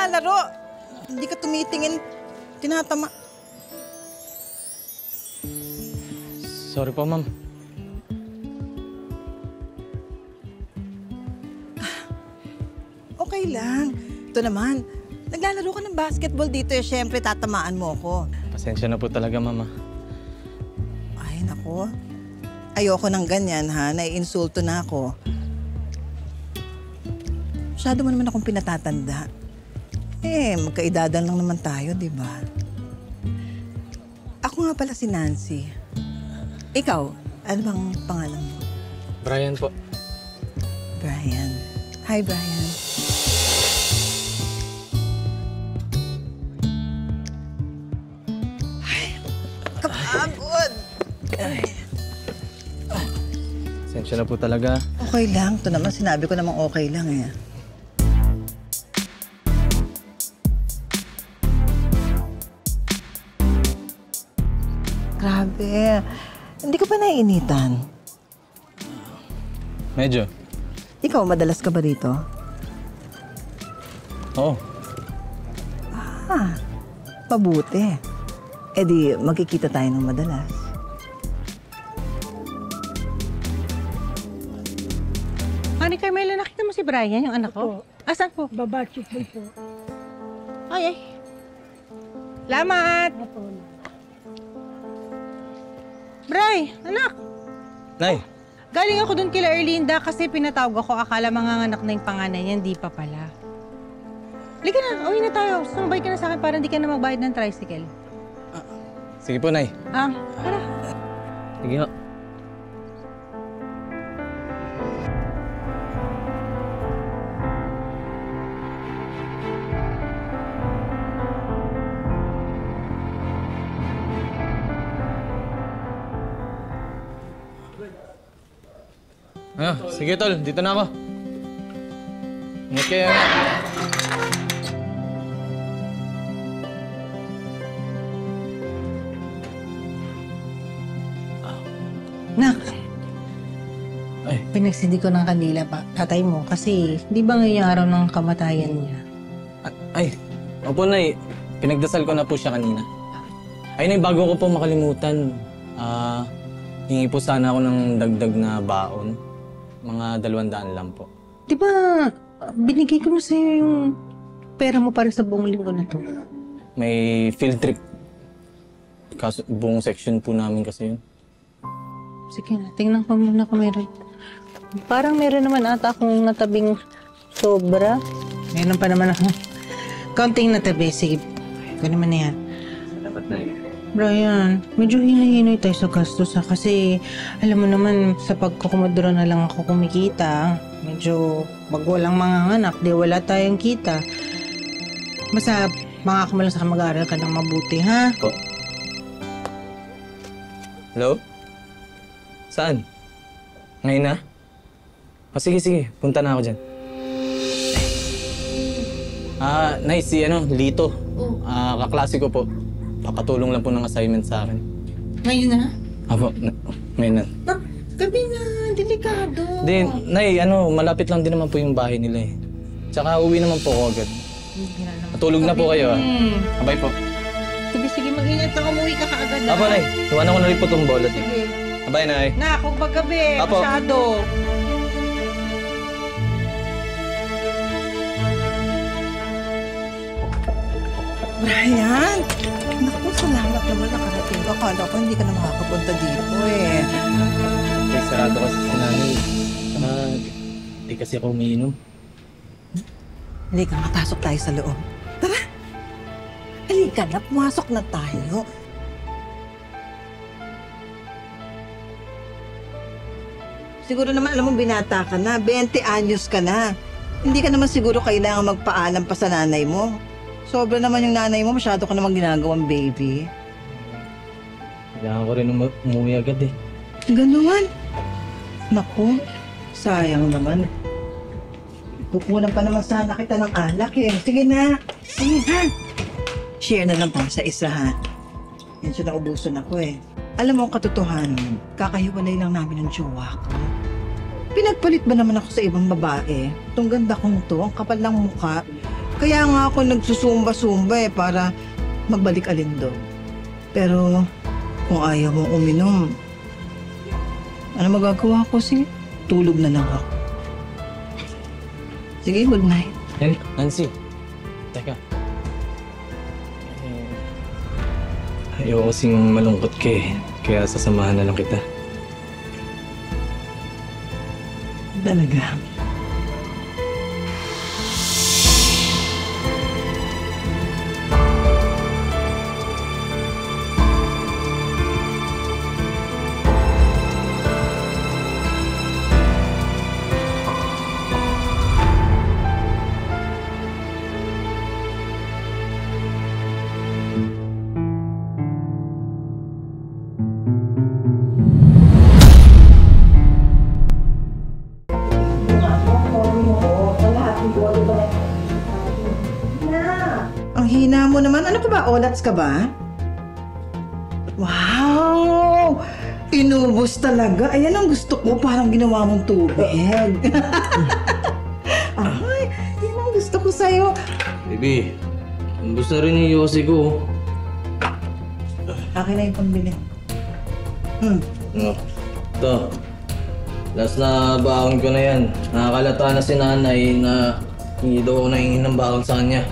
naglalaro. Hindi ka tumitingin. Tinatama. Sorry po, ma'am. Okay lang. Ito naman, naglalaro ka ng basketball dito. Siyempre, tatamaan mo ako. Pasensya na po talaga, ma'am. Ay, naku. Ayoko ng ganyan, ha? Naiinsulto na ako. Masyado mo naman akong pinatatanda. Magkaidadan lang naman tayo, di ba? Ako nga pala si Nancy. Ikaw, ano bang pangalan mo? Brian po. Brian. Hi, Brian. Ay, kapagod! Pasensya na po talaga. Okay lang. Ito naman, sinabi ko namang okay lang eh. Grabe. Hindi ka pa naiinitan? Medyo. Ikaw, madalas ka ba dito? Oo. Mabuti. Di, magkikita tayo ng madalas. Ani Carmela, nakita mo si Brian, yung anak ko? Asan po? Basketball po. Ay. Salamat! Bray, anak! Nay! Galing ako dun kila Erlinda kasi pinatawag ako. Akala manganganak na yung panganay niya, hindi pa pala. Halika na, uwi na tayo. Sumabay ka na sa akin para hindi ka na magbayad ng tricycle. Sige po, Nay. Tara. Sige ho. Sige tol, dito na ako. Ingat kayo. Nak, Ay, pinagsindi ko ng kandila pa, tatay mo kasi di ba ngayon yung araw ng kamatayan niya? opo Nay. Pinagdasal ko na po siya kanina. Ay Nay, bago ko po makalimutan, hingi po sana ako ng dagdag na baon. Mga 200 lang po. Di ba binigay ko na sa'yo yung pera mo para sa buong linggo na to? May field trip. Kaso buong section po namin kasi yun. Sige na, tingnan ko muna kung meron. Parang meron naman ata akong natabing sobra. Meron pa naman ako. Kaunting natabi. Sige, kunin mo na yan. Salamat na yun. Brian, medyo hinahinay tayo sa gastos kasi alam mo naman sa pagkukumadura na lang ako kumikita. Medyo pag walang mga anak, di wala tayong kita. Basta mangako mo lang sa mag-aaral ka ng mabuti, ha? Po. Hello? Saan? Ngayon na? Sige. Punta na ako dyan. Nice. Si Lito. Kaklase ko po. Papatulong lang po ng assignment sa akin. Ngayon na? Apo, ngayon na. Gabi na, delikado. Di, Nay, malapit lang din naman po yung bahay nila eh. Tsaka uwi naman po ako agad. Matulog na po kayo Abay po. Sige, mag-ingat ka. Umuwi ka kaagad. Apo, Nay. Iwanan ko na rin po itong bola. Sige. Abay, Nay. Na, kung paggabi, Apo. masyado. Brian! Naku, salamat naman nakarating ka. Akala ko hindi ka na makakapunta dito eh. Ay, sarado kasi si Nanay. Saka, di kasi ako umiinom. Halika, mapasok tayo sa loob. Tara! Halika na, pumasok na tayo. Siguro naman, alam mo, binata ka na. 20 anyos ka na. Hindi ka naman siguro kailangan magpaalam pa sa nanay mo. Sobra naman yung nanay mo, masyado ka namang ginagawang baby. Kailangan ko rin umuwi agad eh. Ganuan. Naku, sayang naman. Kukunan pa naman sana kita ng alak eh. Sige na. Sige ha. Share na lang tayo sa isa ha. Yan siya naubusan ako eh. Alam mo ang katotohanan, kakahiwalay lang namin ng jowa ko. Pinagpalit ba naman ako sa ibang babae? Itong ganda kong to, ang kapal ng mukha. Kaya nga ako nagsusumba-sumba para magbalik alindog. Pero kung ayaw mong uminom, ano magagawa ko? Sige, tulog na lang ako. Sige, good night. Nancy, teka. Ayoko kasing malungkot ka kaya sasamahan na lang kita. Talaga. Ang hina mo naman. Ano ka ba? Olats ka ba? Wow! Inubos talaga. Ayan ang gusto ko. Parang ginawa mong tubig. Ay, yan ang gusto ko sa'yo. Baby, umbos na rin yung yosi ko. Akin na yung pambili. Ito. Last na baon ko na yan. Nakakalata na si nanay na hindi daw ako nahingin ng baon sa kanya.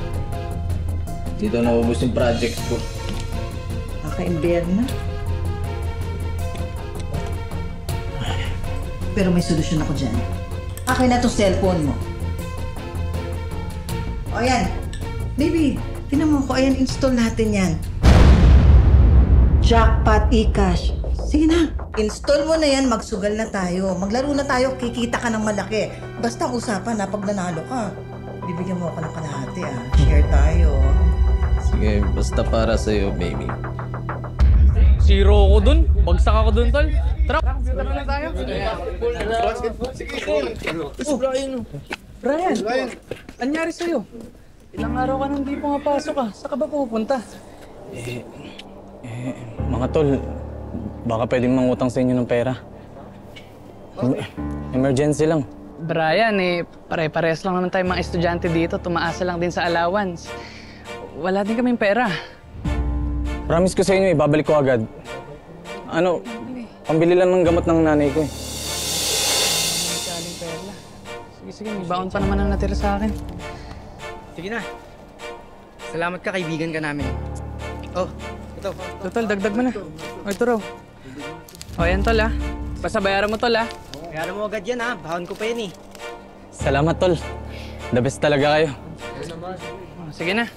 Dito naubos yung projects ko. Nakaimbyer na. Pero may solusyon ako dyan. Akin na itong cellphone mo. O yan. Baby, tinan mo ko. Ayan, install natin yan. Jackpot eCash. Sige na. Install mo na yan, magsugal na tayo. Maglaro na tayo, kikita ka ng malaki. Basta ang usapan na pag nanalo ka. Bibigyan mo ako ng kalahati Share tayo. Sige, basta para sa'yo, baby. Zero ako dun. Bagsak ako dun, tol. Tara, tara na tayo. Brian, anyari sa'yo? Ilang araw ka nang di pumapasok Saan ka ba pupunta? Mga tol, baka pwedeng mangutang sa inyo ng pera. Emergency lang. Brian, pare-pares lang naman tayo mga estudyante dito. Tumaasa lang din sa allowance. Wala din kaming pera. Promise ko sa inyo, ibabalik ko agad. Ano, pambili lang ng gamot ng nanay ko Galing pera. Sige, may baon pa naman ang natira sa akin. Sige na. Salamat ka, kaibigan ka namin. Oh, ito. Tol, dagdag mo na. O, ito raw. O, yan, tol, Basta bayaran mo, tol, Bayaran mo agad yan, Bahon ko pa yan, Salamat, tol. The best talaga kayo. O, sige na.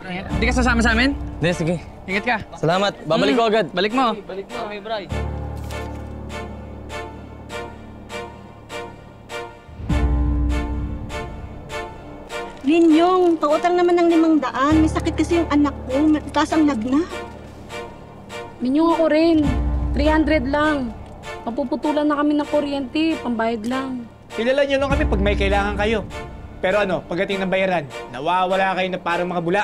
Hindi ka sasama sa amin? Hindi, sige. Ingat ka. Salamat. Babalik ko agad. Balik mo. Linyong, pautang naman ng 500. May sakit kasi yung anak ko. Mataas ang lagnat. Minyong ako rin. 300 lang. Mapuputulan na kami ng kuryente. Pambayad lang. Kilala nyo lang kami pag may kailangan kayo. Pero pagdating ng bayaran, nawawala kayo na parang mga bula.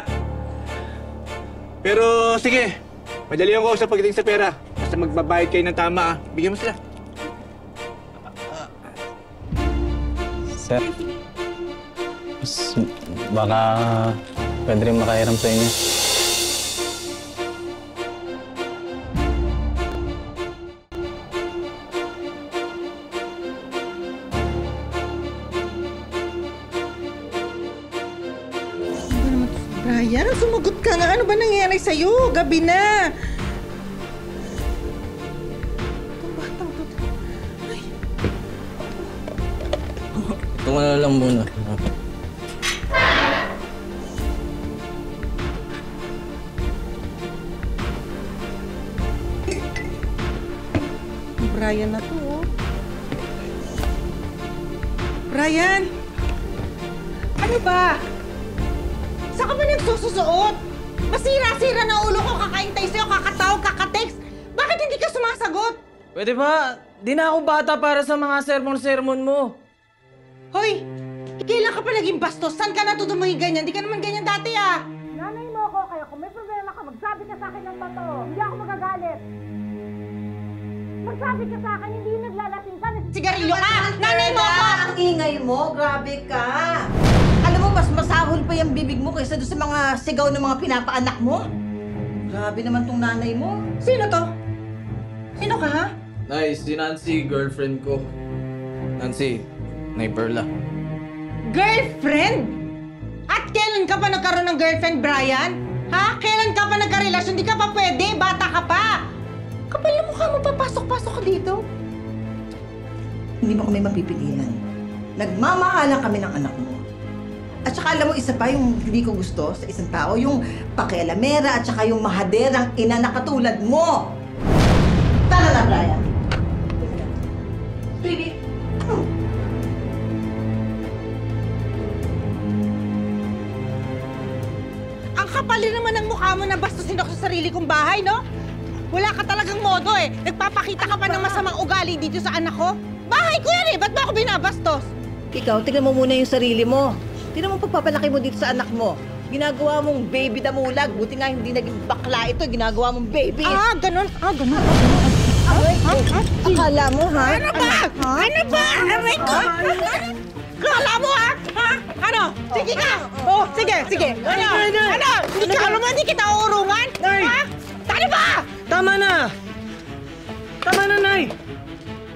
Pero sige, madali ako sa pagdating sa pera. Basta magbabayad kayo ng tama, bigyan mo sila. Sir, baka pwede rin makahiram sa inyo. Brian, sumagot ka nga. Ano ba nangyayari sa'yo? Gabi na. Itong batang to. Ay. Ito na lang muna. Brian na to, Brian! Ano ba? Saan ka ba nagsususuot? Masira-sira na ulo ko, kakaintay sa'yo, kakatawag, kakatext. Bakit hindi ka sumasagot? Pwede ba? Di na ako bata para sa mga sermon-sermon mo. Hoy! Kailan ka pa naging bastos? Saan ka natuto maging ganyan? Di ka naman ganyan dati, Nanay mo ako, kaya kung may problema ka, magsabi ka sa akin ng totoo. Hindi ako magagalit. Magsabi ka sa akin, hindi naglalasing ka. Sigarilyo ka! Nanay mo ako! Ang ingay mo, grabe ka. Alam mo ba mas masahol pa yung bibig mo kaysa doon sa mga sigaw ng mga pinapaanak mo. Grabe naman tong nanay mo. Sino to? Sino ka, ha? Nay, si Nancy, girlfriend ko. Nancy, Nay Perla. Girlfriend? At kailan ka pa nagkaroon ng girlfriend, Brian? Ha? Kailan ka pa nagkarelasyon? Di ka pa pwede, bata ka pa. Kapal na mukha mo, papasok-pasok ka dito. Hindi mo kami mapipigilan. Nagmamahalan kami ng anak mo. At saka alam mo, isa pa yung hindi ko gusto sa isang tao, yung pakialamera at saka yung mahaderang ina na katulad mo. Tara na, Brian. Baby. Ang kapal din naman ng mukha mo na bastusin ako sa sarili kong bahay, no? Wala ka talagang modo eh. Nagpapakita ka pa ng masamang ugali dito sa anak ko. Bahay ko yan eh. Ba't ba ako binabastos? Ikaw, tignan mo muna yung sarili mo. Tignan mo pagpapalaki mo dito sa anak mo. Ginagawa mong baby damulag. Buti nga hindi naging bakla ito. Ginagawa mong baby. Ganun. Akala mo, ha? Ano ba? Ano ba? Aray ko! Kala mo, ha? Ano? Sige ka! Oh, sige. Ano? Hindi ka alam mo, hindi kita uurungan? Ha? Ano ba? Tama na! Tama na, Nay!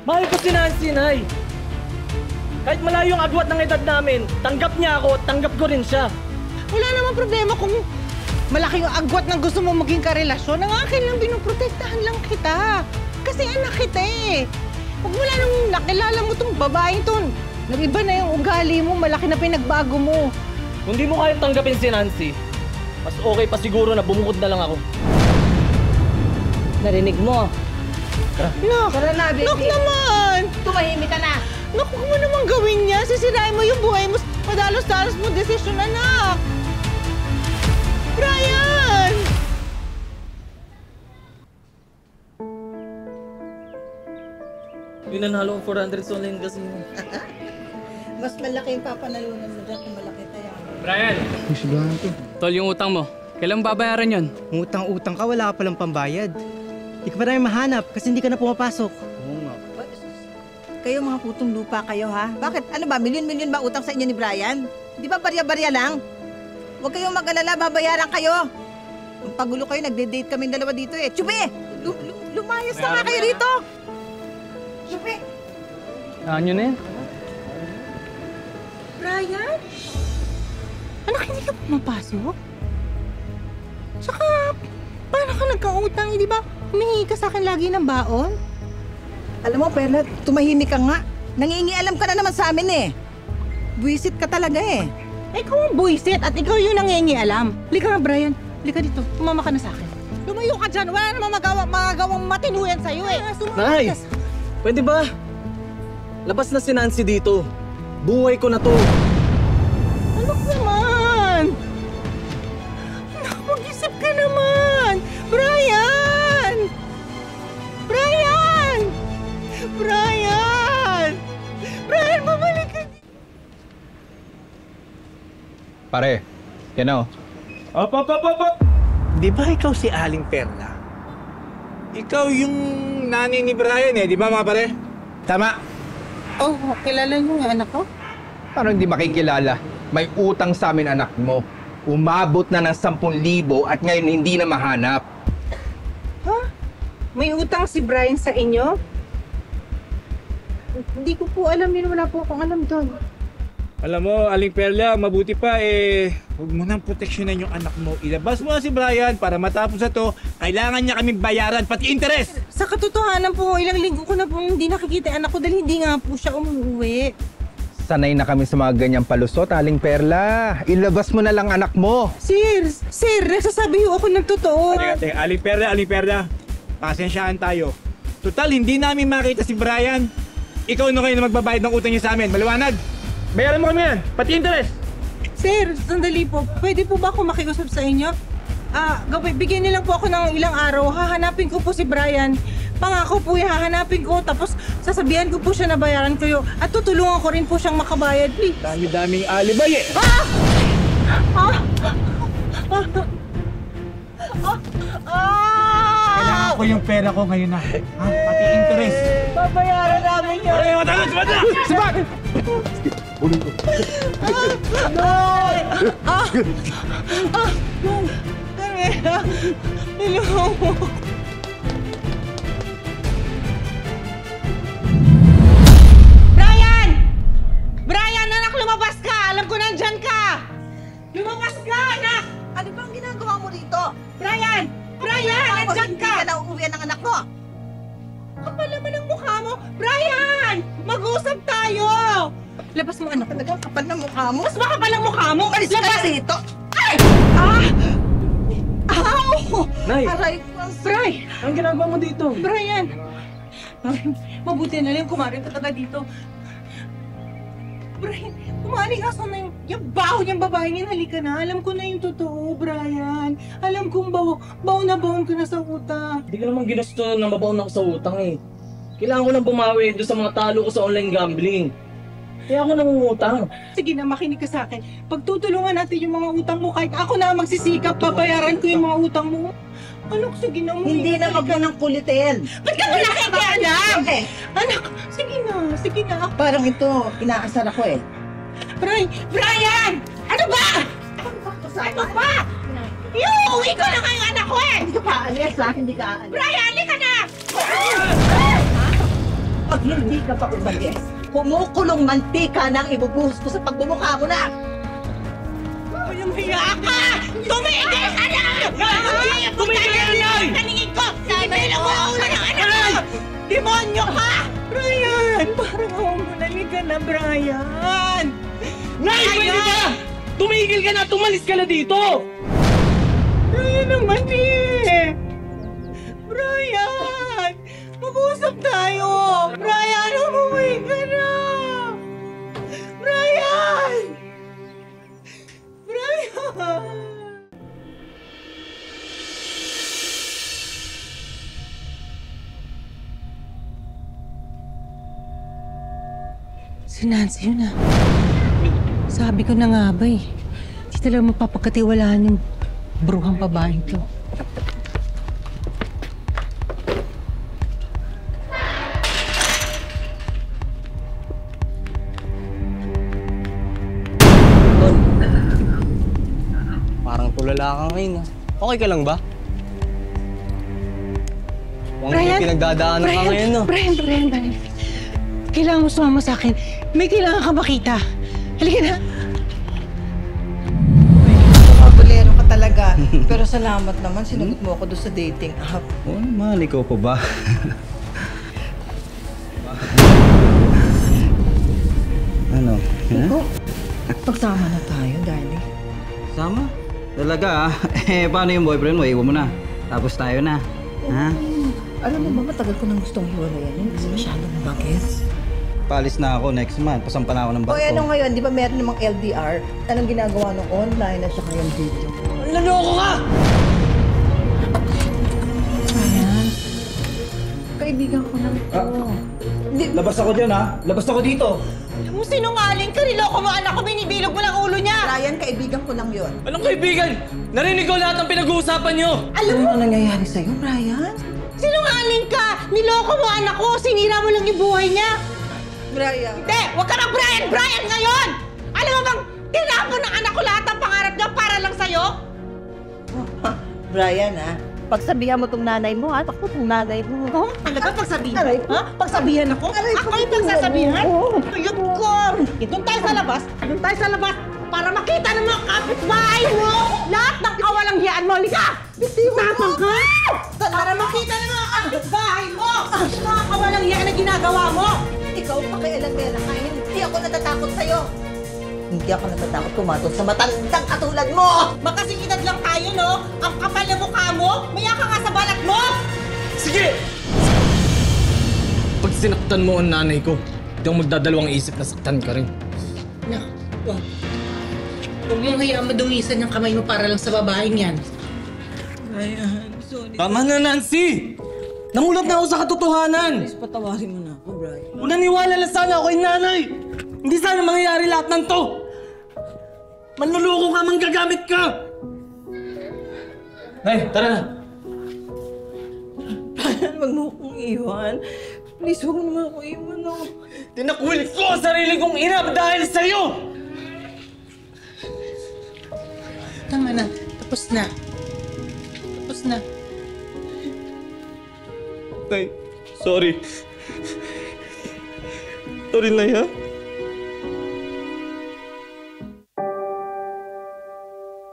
Mahal ko si Nancy, Nay! Kahit malayo ang agwat ng edad namin, tanggap niya ako, tanggap ko rin siya. Wala namang problema kung malaki yung agwat ng gusto mo maging karelasyon. Ang akin lang, binuprotektahan lang kita. Kasi anak kita eh. Huwag mo lang nakilala mo tong babaeng to. Nag-iba na yung ugali mo, malaki na pinagbago mo. Kung di mo kayang tanggapin si Nancy, mas okay pa siguro na bumukod na lang ako. Narinig mo? Nak! Tara na, baby. Nak naman! Tumahimik ka na. Nak, huwag mo naman gawin niya. Sisirain mo yung buhay mo. Padalos-dalos mo desisyon, anak. Brian! Yung nanalo ang 400 sa online casino. Mas malaki yung papanalunan mo dyan kung malaki tayo. Brian! Tol, yung utang mo. Kailan babayaran yon? Utang-utang ka, wala ka palang pambayad. Hindi ka pa namin mahanap kasi hindi ka na pumapasok. Oo nga. Kayo mga putong lupa kayo, ha? Bakit? Ano ba? Milyon-milyon ba utang sa inyo ni Brian? Di ba barya-barya lang? Huwag kayong mag-alala, babayaran kayo. Ang pagulo kayo, nagde-date kami dalawa dito eh. Chupi! Lumayas na nga kayo dito! Chupi! Ano na yan? Brian? Anak, hindi ka pumapasok? Saka, paano ka nagkautang? Di ba humihingi ka sa akin lagi ng baon? Alam mo, Perla, tumahimik ka nga. Nangingialam ka na naman sa amin eh. Buwisit ka talaga eh. Ikaw ang buisit at ikaw yung nangingialam. Lika nga, Brian. Lika dito. Tumama ka na sa akin. Lumayo ka dyan. Wala namang magagawang matinuyan sa'yo eh. Nay! Pwede ba? Labas na si Nancy dito. Buhay ko na to. Anak naman! Anak, mag-isip ka naman! Brian! Brian! Brian! Brian, bumalik ka! Pare, yan o. Op! Di ba ikaw si Aling Perla? Ikaw yung nanay ni Brian eh, di ba mga pare? Tama. Oh, kilala niyo yung anak ko? Paano hindi makikilala? May utang sa amin anak mo. Umabot na ng 10,000 at ngayon hindi na mahanap. Ha? May utang si Brian sa inyo? Hindi ko po alam yun. Wala po akong alam doon. Alam mo, Aling Perla, mabuti pa huwag mo nang proteksyonan yung anak mo. Ilabas mo na si Brian para matapos na to. Kailangan niya kaming bayaran, pati interest! Sa katotohanan po, ilang linggo ko na po hindi nakikita yung anak ko dahil hindi nga po siya umuwi. Sanay na kami sa mga ganyang palusot, Aling Perla. Ilabas mo na lang anak mo. Sir, nagsasabi ho ako ng totoo. Teka, Aling Perla, pasensyaan tayo. Total, hindi namin makita si Brian. Ikaw na kayo na magbabayad ng utang niya sa amin. Maliwanag? Bayaran mo kami yan, pati interest! Sir, sandali po. Pwede po ba ako makiusap sa inyo? Bigyan niyo lang po ako ng ilang araw. Hahanapin ko po si Brian. Pangako po yung hahanapin ko. Tapos sasabihan ko po siya na bayaran ko. At tutulungan ko rin po siyang makabayad. Please. Dami-daming alibay eh! Kailangan ko yung pera ko ngayon na. Pati interest. Babayaran namin yun. Pare, matalas! Sibat! Ulit ko. Brian! Brian, anak, lumabas ka! Alam ko nandyan ka! Lumabas ka, anak! Ano bang ginagawa mo dito? Brian! Brian, nandyan Hindi ka! ka na uuwi ng anak mo. Kapal naman ang mukha mo! Brian! Mag-usap tayo! Labas mo anak, talagang kapal na mukha mo. Mas makapal ang mukha mo! Alis ka Labas! dito. Ay! Ah! Ow! Nay, Aray ko. Brian! anong ginagawa mo dito? Brian! Mabuti na lang kumarin talaga dito. Brian, kumari ka sa yung baho niyang babae niya. Halika na. Alam ko na yung totoo, Brian. Alam kong baho na baon ko na sa utang. Hindi ko naman ginusto na mabaon ako sa utang eh. Kailangan ko nang bumawi doon sa mga talo ko sa online gambling. Kaya ako nangungutang. Sige na, makinig ka sa akin. Pagtutulungan natin yung mga utang mo, kahit ako na magsisikap, babayaran ko yung mga utang mo. Anak, sige na. Hindi na wag mo nang kulitin. Ba't ka ba nakikialam? Okay. Anak, sige na. Sige na. Parang ito, inaasar ako eh. Brian! Ano ba? Ano ba? Iuwi ko na ngayong anak ko eh! Hindi ka pa aalis ha? Hindi ka aalis. Brian, halika na! Pag hindi ka pa umalis, kumukulong mantika na ang ibubuhos ko sa pagbumukha mo na. Hiya ka! Tumigil ka na! Tumigil ka na! Taningin ko! Tumigil ang mga ulo ng anak ko! Demonyo ka! Brian! Parang humunali ka na, Brian! Nay, pwede ba? Tumigil ka na! Tumalis ka na dito! Brian naman eh! Brian! Mag-usap tayo! Brian, umuwi ka na! Brian! Brian! Si Nancy yun ah. Sabi ko na nga ba eh. Di talaga mapapagkatiwalaan yung bruhang babaeng to. Parang tulala ka ngayon ah. Okay ka lang ba? Mukhang may pinagdadaanan ka ngayon no? Brian. Kailangan mo sumama sa akin. May kailangan ka makita. Halika na. Bolero ka talaga. Pero salamat naman, sinagot mo ako doon sa dating app. Oo naman, ikaw pa ba? Ano? Iko, pagsama na tayo, darling. Sama? Talaga ah. Eh, paano yung boyfriend mo? Iwan mo na. Tapos tayo na. Ha? Alam mo ba, matagal ko nang gustong hiwalayan yun kasi masyadong bagets. Paalis na ako next month. Pasampa na ako ng O barko. ano ngayon, di ba meron namang LDR? Anong ginagawa ng online at saka yung video? Naloko ka! Ayan. Kaibigan ko lang ito. Labas ako dyan ha. Labas ako dito. Alam mo, sinungaling ka, niloko mo anak ko, binibilog mo lang ulo niya! Ryan, kaibigan ko lang yun. Anong kaibigan? Narinig ko lahat ng pinag-uusapan niyo! Ano ang nangyayari sa'yo, Brian? Sinungaling ka! Niloko mo anak ko, sinira mo lang yung buhay niya! Brian. Hindi! Huwag ka mag-Brian! Brian ngayon! Alam mo bang, tinapon ng anak ko lahat ng pangarap niya para lang sa'yo? Brian, ha? Pagsabihan mo tong nanay mo, ha? Ako tong nanay mo. Oh, talaga pagsabihan? Ha? Pagsabihan ako? Ako yung pagsasabihan? Ayun ko! Doon tayo sa labas! Doon tayo sa labas! Para makita ng mga kapitbahay mo! Lahat ng kawalang hiyaan mo! Lika! Tapang ka! Para makita ng mga kapitbahay mo! Yung mga kawalang hiyaan na ginagawa mo! Ikaw, pakialamera ka. Hindi ako natatakot sa'yo. Hindi ako natatakot kumatol sa matandang katulad mo! Makasingidad lang tayo, no? Ang kapal na mukha mo! Maya ka nga sa balat mo! Sige! Pag sinaktan mo ang nanay ko, hindi ako magdadalawang isip na saktan ka rin. Huwag mong hayaan madungisan yung kamay mo para lang sa babaeng yan. Brian, sorry. Tama na, Nancy! Nangulat na ako sa katotohanan! Please, patawarin mo na ako, Brian. Kung naniwala lang sana ako kay nanay, hindi sana mangyayari lahat ng to! Manluloko ka, manggagamit ka! Nay, tara na! Brian, wag mo akong iwan. Please, wag mo naman ako iwan. Tinakwil ko ang sarili kong ina dahil sa'yo! Tama na. Tapos na. Tapos na. Nay, sorry. Sorry, Nay, ha?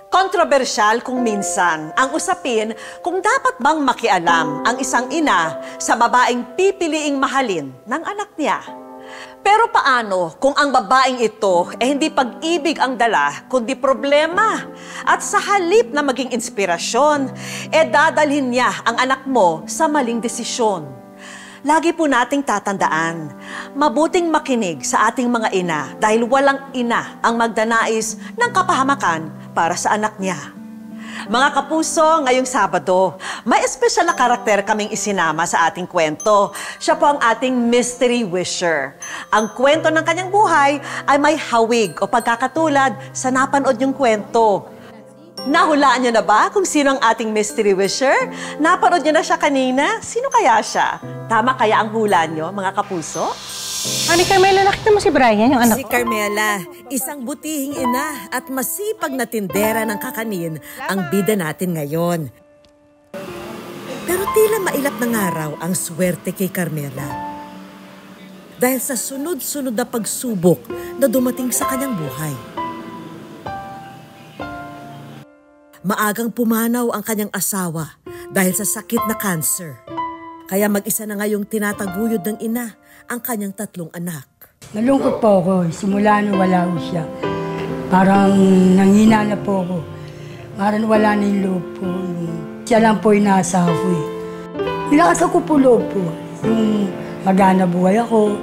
Kontrobersyal kung minsan ang usapin kung dapat bang makialam ang isang ina sa babaeng pipiliing mahalin ng anak niya. Pero paano kung ang babaeng ito hindi pag-ibig ang dala, kundi problema? At sa halip na maging inspirasyon, dadalhin niya ang anak mo sa maling desisyon. Lagi po nating tatandaan, mabuting makinig sa ating mga ina dahil walang ina ang magdanais ng kapahamakan para sa anak niya. Mga kapuso, ngayong Sabado, may espesyal na karakter kaming isinama sa ating kwento. Siya po ang ating mystery wisher. Ang kwento ng kanyang buhay ay may hawig o pagkakatulad sa napanood niyong kwento. Nahulaan niyo na ba kung sino ang ating mystery wisher? Napanood niyo na siya kanina? Sino kaya siya? Tama kaya ang hula niyo, mga kapuso? Ani Carmela, nakita mo si Brian, yung anak Si Carmela, isang butihing ina at masipag na tindera ng kakanin ang bida natin ngayon. Pero tila mailap ng araw ang swerte kay Carmela. Dahil sa sunod-sunod na pagsubok na dumating sa kanyang buhay. Maagang pumanaw ang kanyang asawa dahil sa sakit na cancer. Kaya mag-isa na ngayong tinataguyod ng ina ang kanyang 3 anak. Nalungkot po ako. Simula na wala ko siya. Parang nanghina na po ako. Parang wala na yung loob po. Siya lang po yung nasa ako eh. Nilakas ako po loob po. Yung magana buhay ako.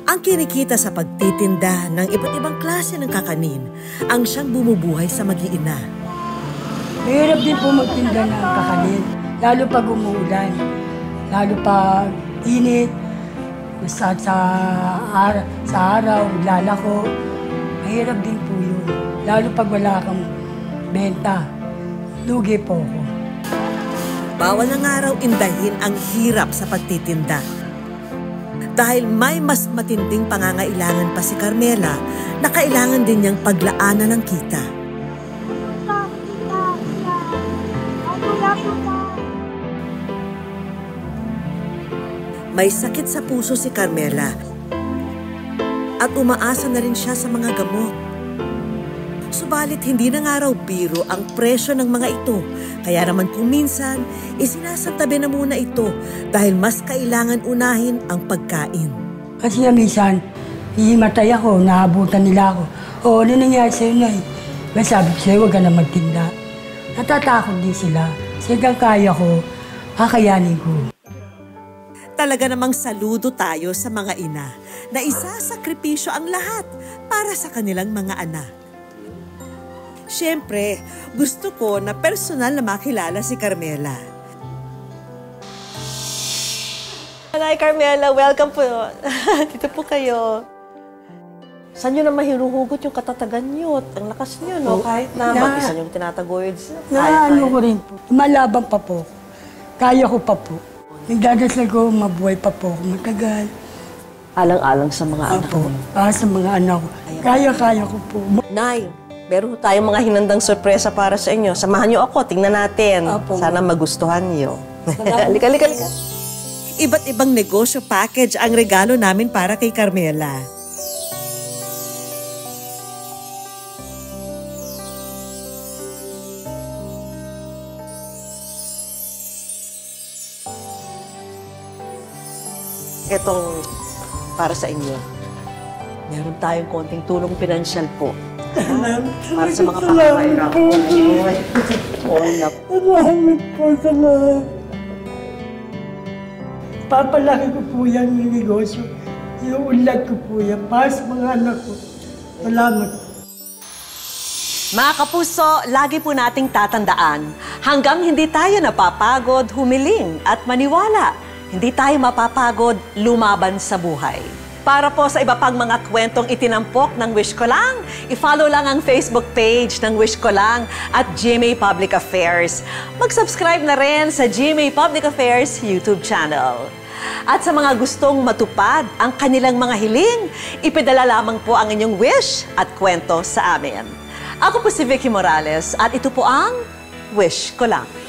Ang kinikita sa pagtitinda ng iba't ibang klase ng kakanin ang siyang bumubuhay sa mag-iina. Mahirap din po magtinda ng kakanin. Lalo pag umuulan. Lalo pag init. Basta sa araw, lalako. Mahirap din po yun. Lalo pag wala kang benta. Lugi po ako. Bawal ng araw indahin ang hirap sa pagtitinda. Dahil may mas matinding pangangailangan pa si Carmela na kailangan din niyang paglaanan ng kita. May sakit sa puso si Carmela at umaasa na rin siya sa mga gamot. Subalit hindi na nga raw biro ang presyo ng mga ito. Kaya naman kung minsan, isinasantabi na muna ito dahil mas kailangan unahin ang pagkain. Kasi minsan, hihimatay ako, naabutan nila ako. O, ano nangyari sa'yo, Nay? May sabi ko sa'yo, huwag ka na magtinda. Natatakot din sila. Sigang kaya ko, kakayanin ko. Talaga namang saludo tayo sa mga ina na isasakripisyo ang lahat para sa kanilang mga anak. Siyempre, gusto ko na personal na makilala si Carmela. Hi Carmela, welcome po. Dito po kayo. Saan nyo naman hinuhugot yung katatagan nyo? Ang lakas nyo, no? Kahit na mag-isa nyo tinataguyod. Ano ko rin po. Malabang pa po. Kaya ko pa po. Nagdadasal ko, mabuhay pa po ako matagal. Alang-alang sa mga anak mo. Sa mga anak ko. Kaya ko po. Nay, meron tayong mga hinandang sorpresa para sa inyo. Samahan niyo ako, tingnan natin. Sana magustuhan niyo. Halika. Iba't ibang negosyo package ang regalo namin para kay Carmela. Itong para sa inyo. Meron tayong konting tulong pinansyal po. Para sa mga pakapahirap. Salamat po sa lahat. Papalaki ko po yan yung negosyo. Iuunlad ko po yan para sa mga anak ko. Salamat. Mga kapuso, lagi po nating tatandaan, hanggang hindi tayo napapagod, humiling at maniwala, hindi tayo mapapagod lumaban sa buhay. Para po sa iba pang mga kwentong itinampok ng Wish Ko Lang, i-follow lang ang Facebook page ng Wish Ko Lang at GMA Public Affairs. Mag-subscribe na rin sa GMA Public Affairs YouTube channel. At sa mga gustong matupad ang kanilang mga hiling, ipadala lamang po ang inyong wish at kwento sa amin. Ako po si Vicky Morales at ito po ang Wish Ko Lang.